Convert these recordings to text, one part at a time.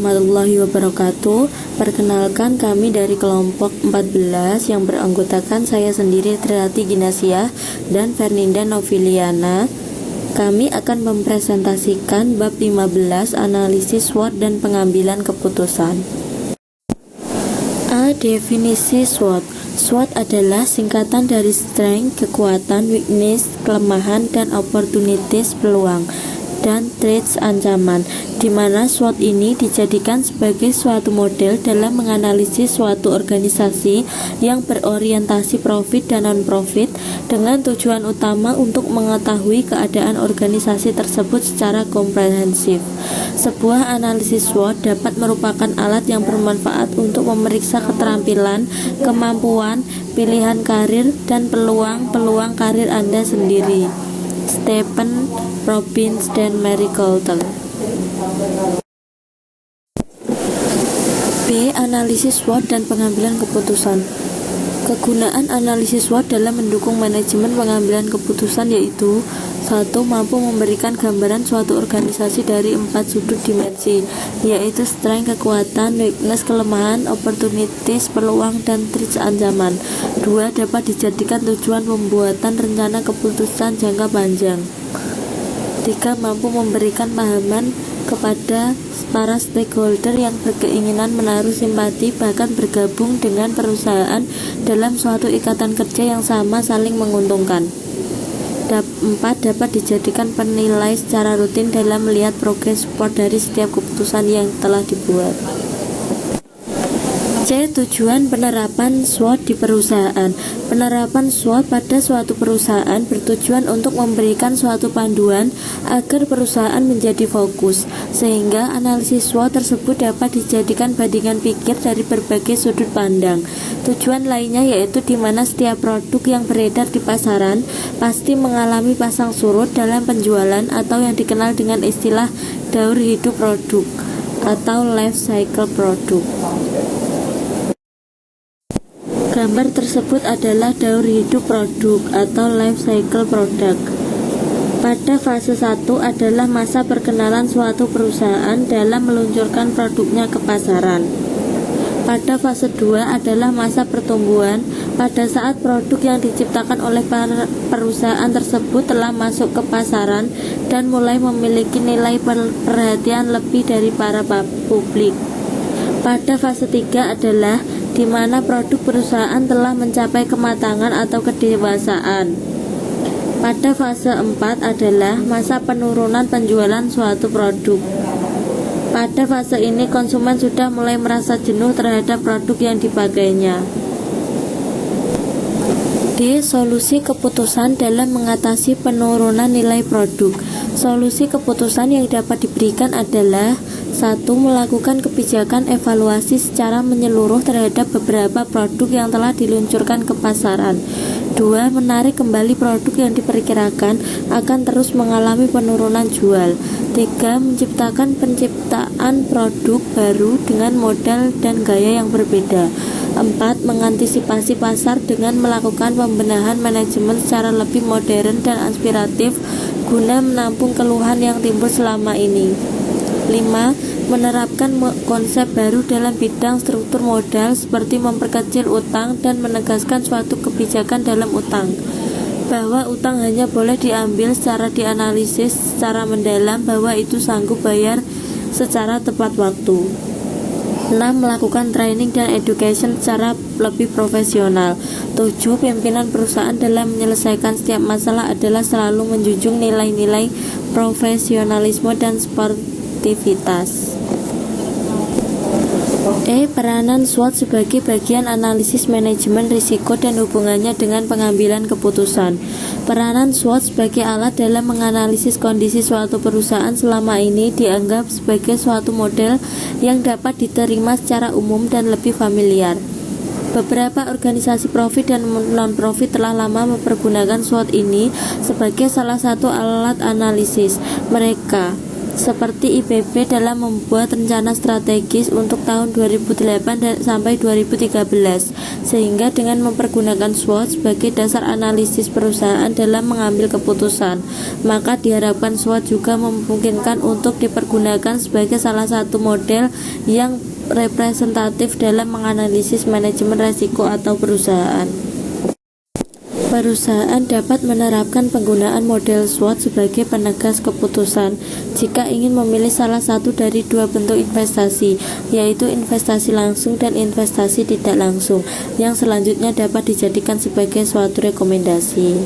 warahmatullahi wabarakatuh. Perkenalkan, kami dari kelompok 14 yang beranggotakan saya sendiri Trilati Ginasiah dan Fernanda Noviliana. Kami akan mempresentasikan bab 15 analisis SWOT dan pengambilan keputusan. A. Definisi SWOT. SWOT adalah singkatan dari strength, kekuatan, weakness, kelemahan, dan opportunities, peluang, dan threats, ancaman, di mana SWOT ini dijadikan sebagai suatu model dalam menganalisis suatu organisasi yang berorientasi profit dan non-profit dengan tujuan utama untuk mengetahui keadaan organisasi tersebut secara komprehensif. Sebuah analisis SWOT dapat merupakan alat yang bermanfaat untuk memeriksa keterampilan, kemampuan, pilihan karir, dan peluang karir Anda sendiri. Stephen Robbins dan Mary Coulter. B. Analisis SWOT dan pengambilan keputusan. Kegunaan analisis SWOT dalam mendukung manajemen pengambilan keputusan yaitu: 1. Mampu memberikan gambaran suatu organisasi dari 4 sudut dimensi, yaitu strength, kekuatan, weakness, kelemahan, opportunities, peluang, dan threats, ancaman. 2. Dapat dijadikan tujuan pembuatan rencana keputusan jangka panjang. 3. Mampu memberikan pahaman kepada para stakeholder yang berkeinginan menaruh simpati bahkan bergabung dengan perusahaan dalam suatu ikatan kerja yang sama saling menguntungkan. 4. Dapat dijadikan penilai secara rutin dalam melihat progres SWOT dari setiap keputusan yang telah dibuat. C. Tujuan penerapan SWOT di perusahaan. Penerapan SWOT pada suatu perusahaan bertujuan untuk memberikan suatu panduan agar perusahaan menjadi fokus, sehingga analisis SWOT tersebut dapat dijadikan bandingan pikir dari berbagai sudut pandang. Tujuan lainnya yaitu di mana setiap produk yang beredar di pasaran pasti mengalami pasang surut dalam penjualan atau yang dikenal dengan istilah daur hidup produk atau life cycle produk. Gambar tersebut adalah daur hidup produk atau life cycle product. Pada fase 1 adalah masa perkenalan suatu perusahaan dalam meluncurkan produknya ke pasaran. Pada fase 2 adalah masa pertumbuhan, pada saat produk yang diciptakan oleh perusahaan tersebut telah masuk ke pasaran dan mulai memiliki nilai perhatian lebih dari para publik. Pada fase 3 adalah di mana produk perusahaan telah mencapai kematangan atau kedewasaan. Pada fase 4 adalah masa penurunan penjualan suatu produk. Pada fase ini konsumen sudah mulai merasa jenuh terhadap produk yang dipakainya. D. Solusi keputusan dalam mengatasi penurunan nilai produk. Solusi keputusan yang dapat diberikan adalah: 1. Melakukan kebijakan evaluasi secara menyeluruh terhadap beberapa produk yang telah diluncurkan ke pasaran. 2. Menarik kembali produk yang diperkirakan akan terus mengalami penurunan jual. 3. Menciptakan produk baru dengan modal dan gaya yang berbeda. 4. Mengantisipasi pasar dengan melakukan pembenahan manajemen secara lebih modern dan inspiratif guna menampung keluhan yang timbul selama ini. 5. Menerapkan konsep baru dalam bidang struktur modal seperti memperkecil utang dan menegaskan suatu kebijakan dalam utang, bahwa utang hanya boleh diambil secara dianalisis secara mendalam bahwa itu sanggup bayar secara tepat waktu. 6. Melakukan training dan education secara lebih profesional. 7. Pimpinan perusahaan dalam menyelesaikan setiap masalah adalah selalu menjunjung nilai-nilai profesionalisme dan sportivitas. E. Peranan SWOT sebagai bagian analisis manajemen risiko dan hubungannya dengan pengambilan keputusan. Peranan SWOT sebagai alat dalam menganalisis kondisi suatu perusahaan selama ini dianggap sebagai suatu model yang dapat diterima secara umum dan lebih familiar. Beberapa organisasi profit dan non-profit telah lama mempergunakan SWOT ini sebagai salah satu alat analisis mereka. seperti IPB dalam membuat rencana strategis untuk tahun 2008 sampai 2013, sehingga dengan mempergunakan SWOT sebagai dasar analisis perusahaan dalam mengambil keputusan, maka diharapkan SWOT juga memungkinkan untuk dipergunakan sebagai salah satu model yang representatif dalam menganalisis manajemen risiko atau perusahaan. Perusahaan dapat menerapkan penggunaan model SWOT sebagai penegas keputusan jika ingin memilih salah satu dari dua bentuk investasi, yaitu investasi langsung dan investasi tidak langsung, yang selanjutnya dapat dijadikan sebagai suatu rekomendasi.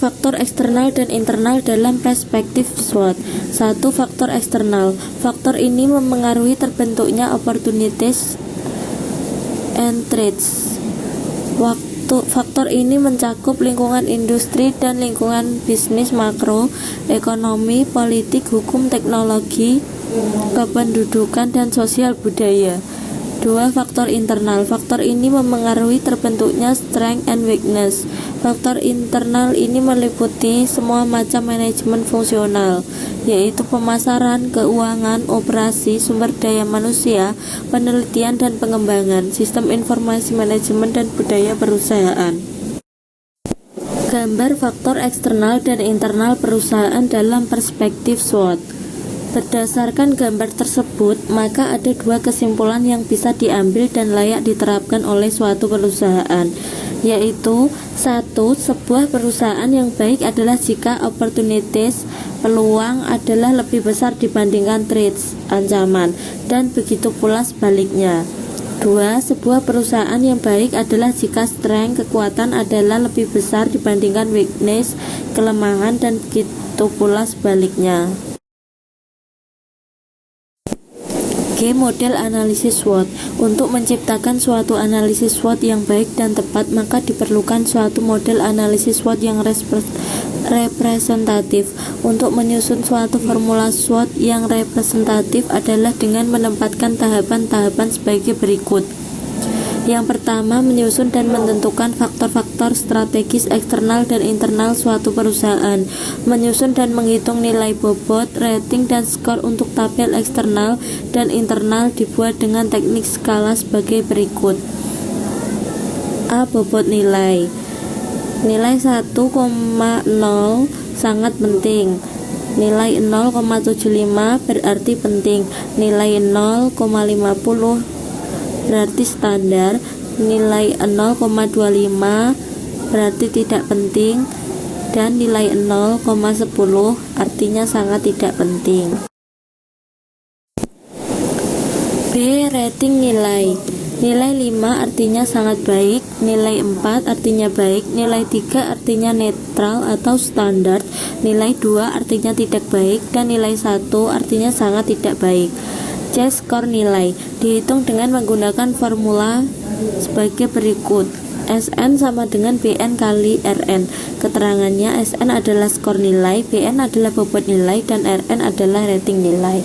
Faktor eksternal dan internal dalam perspektif SWOT. 1. Faktor eksternal. Faktor ini memengaruhi terbentuknya opportunities and threats. Faktor ini mencakup lingkungan industri dan lingkungan bisnis makro, ekonomi, politik, hukum, teknologi, kependudukan, dan sosial budaya. 2. Faktor internal. Faktor ini memengaruhi terbentuknya strength and weakness. Faktor internal ini meliputi semua macam manajemen fungsional, yaitu pemasaran, keuangan, operasi, sumber daya manusia, penelitian dan pengembangan, sistem informasi manajemen, dan budaya perusahaan. Gambar faktor eksternal dan internal perusahaan dalam perspektif SWOT. Berdasarkan gambar tersebut, maka ada dua kesimpulan yang bisa diambil dan layak diterapkan oleh suatu perusahaan, yaitu 1. Sebuah perusahaan yang baik adalah jika opportunities, peluang adalah lebih besar dibandingkan threats, ancaman, dan begitu pula sebaliknya. 2. Sebuah perusahaan yang baik adalah jika strength, kekuatan adalah lebih besar dibandingkan weakness, kelemahan, dan begitu pula sebaliknya. Model analisis SWOT. Untuk menciptakan suatu analisis SWOT yang baik dan tepat, maka diperlukan suatu model analisis SWOT yang representatif. Untuk menyusun suatu formula SWOT yang representatif adalah dengan menempatkan tahapan-tahapan sebagai berikut. Yang pertama, menyusun dan menentukan faktor-faktor strategis eksternal dan internal suatu perusahaan. Menyusun dan menghitung nilai bobot, rating, dan skor untuk tabel eksternal dan internal dibuat dengan teknik skala sebagai berikut. A. Bobot nilai. Nilai 1,0 sangat penting. Nilai 0,75 berarti penting. Nilai 0,50 berarti standar. Nilai 0,25 berarti tidak penting, dan nilai 0,10 artinya sangat tidak penting. B. Rating nilai. Nilai 5 artinya sangat baik, nilai 4 artinya baik, nilai 3 artinya netral atau standar, nilai 2 artinya tidak baik, dan nilai 1 artinya sangat tidak baik. C. Skor nilai. Dihitung dengan menggunakan formula sebagai berikut. SN sama dengan BN kali RN. Keterangannya, SN adalah skor nilai, BN adalah bobot nilai, dan RN adalah rating nilai.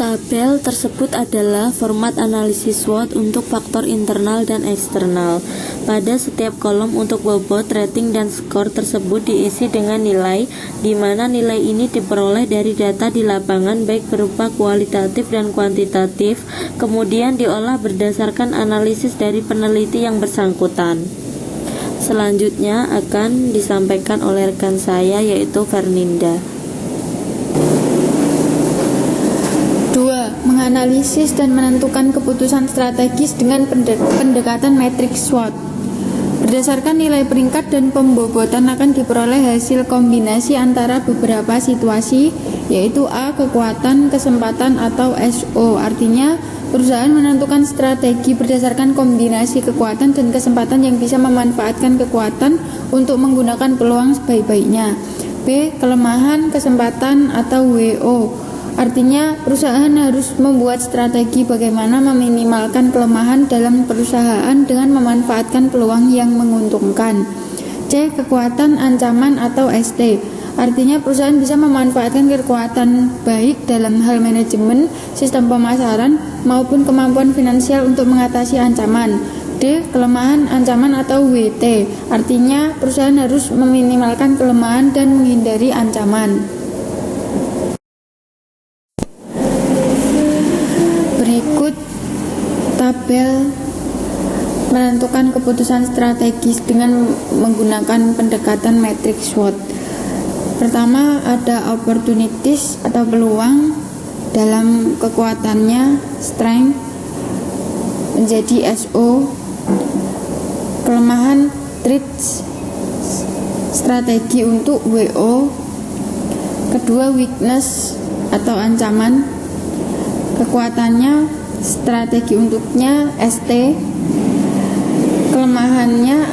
Tabel tersebut adalah format analisis SWOT untuk faktor internal dan eksternal. Pada setiap kolom untuk bobot, rating, dan skor tersebut diisi dengan nilai, di mana nilai ini diperoleh dari data di lapangan baik berupa kualitatif dan kuantitatif, kemudian diolah berdasarkan analisis dari peneliti yang bersangkutan. Selanjutnya akan disampaikan oleh rekan saya, yaitu Fernanda. 2. Menganalisis dan menentukan keputusan strategis dengan pendekatan matriks SWOT. Berdasarkan nilai peringkat dan pembobotan akan diperoleh hasil kombinasi antara beberapa situasi, yaitu A. Kekuatan, kesempatan, atau SO. Artinya, perusahaan menentukan strategi berdasarkan kombinasi kekuatan dan kesempatan yang bisa memanfaatkan kekuatan untuk menggunakan peluang sebaik-baiknya. B. Kelemahan, kesempatan, atau WO. Artinya, perusahaan harus membuat strategi bagaimana meminimalkan kelemahan dalam perusahaan dengan memanfaatkan peluang yang menguntungkan. C. Kekuatan, ancaman, atau ST. Artinya, perusahaan bisa memanfaatkan kekuatan baik dalam hal manajemen, sistem pemasaran, maupun kemampuan finansial untuk mengatasi ancaman. D. Kelemahan, ancaman atau WT. Artinya perusahaan harus meminimalkan kelemahan dan menghindari ancaman. Berikut tabel menentukan keputusan strategis dengan menggunakan pendekatan matriks SWOT. Pertama ada opportunities atau peluang dalam kekuatannya strength menjadi SO, kelemahan threats strategi untuk WO, kedua weakness atau ancaman, kekuatannya strategi untuknya ST, kelemahannya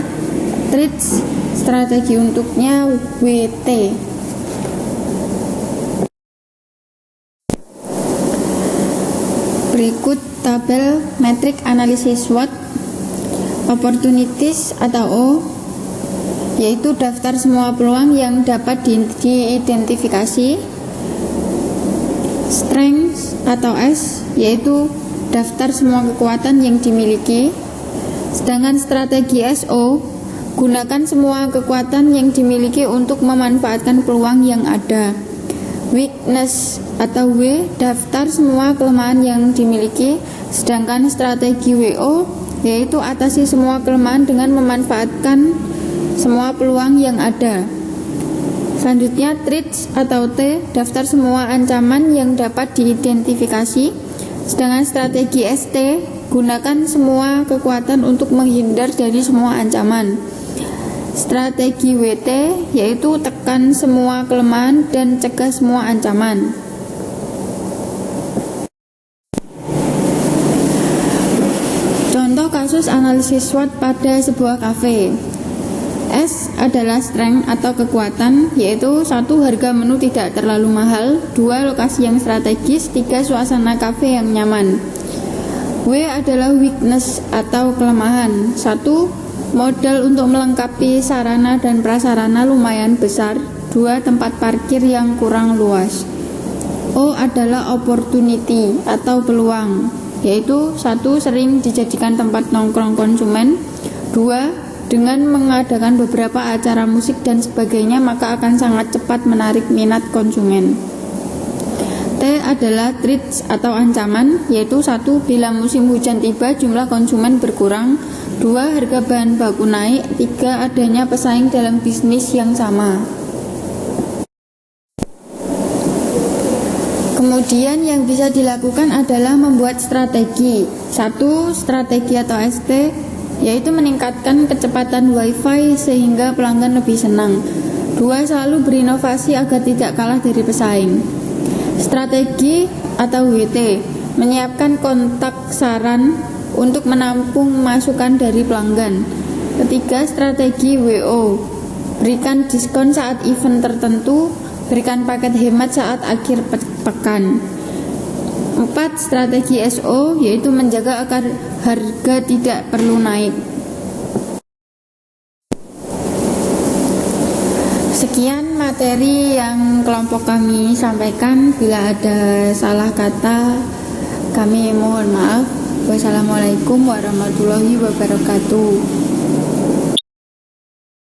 threats strategi untuknya WT. Berikut tabel metrik analisis SWOT. Opportunities atau O yaitu daftar semua peluang yang dapat diidentifikasi. Strength atau S yaitu daftar semua kekuatan yang dimiliki. Sedangkan strategi SO, gunakan semua kekuatan yang dimiliki untuk memanfaatkan peluang yang ada. Weakness atau W, daftar semua kelemahan yang dimiliki. Sedangkan strategi WO yaitu atasi semua kelemahan dengan memanfaatkan semua peluang yang ada. Selanjutnya threats atau T, daftar semua ancaman yang dapat diidentifikasi. Sedangkan strategi ST, gunakan semua kekuatan untuk menghindar dari semua ancaman. Strategi WT yaitu tekan semua kelemahan dan cegah semua ancaman. Contoh kasus analisis SWOT pada sebuah kafe. S adalah strength atau kekuatan, yaitu 1. Harga menu tidak terlalu mahal, 2. Lokasi yang strategis, 3. Suasana kafe yang nyaman. W adalah weakness atau kelemahan, 1. Modal untuk melengkapi sarana dan prasarana lumayan besar, 2. Tempat parkir yang kurang luas. O adalah opportunity atau peluang, yaitu 1. Sering dijadikan tempat nongkrong konsumen, 2. Dengan mengadakan beberapa acara musik dan sebagainya maka akan sangat cepat menarik minat konsumen. T adalah threats atau ancaman, yaitu 1. Bila musim hujan tiba jumlah konsumen berkurang, 2. Harga bahan baku naik, 3. Adanya pesaing dalam bisnis yang sama. Kemudian yang bisa dilakukan adalah membuat strategi. 1. Strategi atau ST yaitu meningkatkan kecepatan WiFi sehingga pelanggan lebih senang. 2. Selalu berinovasi agar tidak kalah dari pesaing. Strategi atau WT menyiapkan kontak saran untuk menampung masukan dari pelanggan. 3. Strategi WO berikan diskon saat event tertentu, berikan paket hemat saat akhir pekan. 4. Strategi SO yaitu menjaga agar harga tidak perlu naik. Sekian materi yang kelompok kami sampaikan. Bila ada salah kata kami mohon maaf. Wassalamualaikum warahmatullahi wabarakatuh.